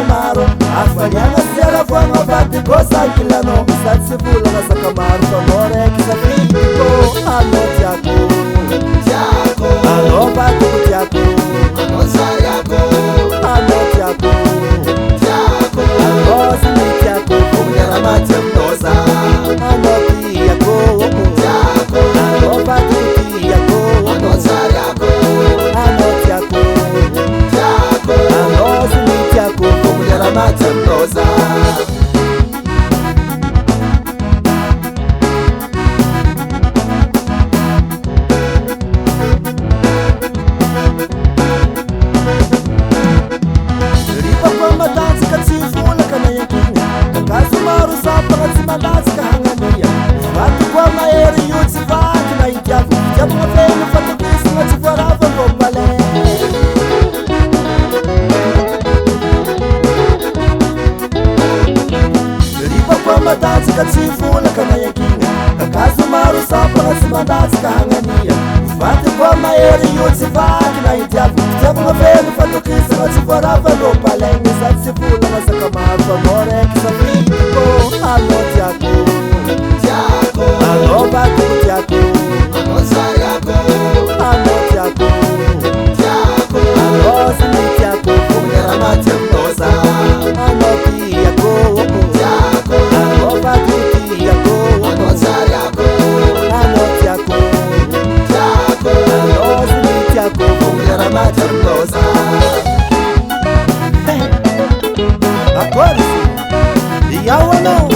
maro afanyana siara vanga vati kosa kilano satsivula na sakamaro famore kisafiko ano tiako ano vati tiako ano sayako ano tiako ano sini tiako kumera matemnoza ano tiako ano vati tiako ano sayako ano tiako ano sini tiako kumera matemnoza. Katsifula kanayakinga kakazumaro sapana simandazi kahangania vati kwa maeri yotsivaki na itiavu kitabu ngafenu fatukisa watsivarava lopalenge satsifula na sakamaro famore kisafiko ano tiako ano vati tiako ano sayako ano tiako ano sini tiako kumera matemnoza ano tiako ano vati tiako ano sayako ano tiako ano sini tiako kumera matemnoza. Agora sim, e ao não.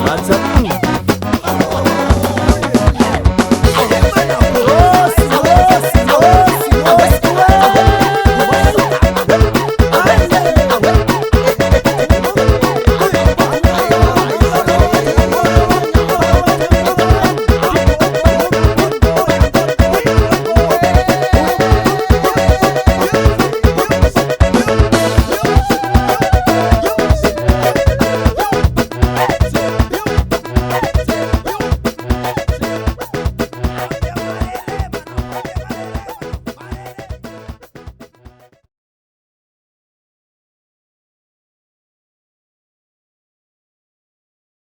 What's up?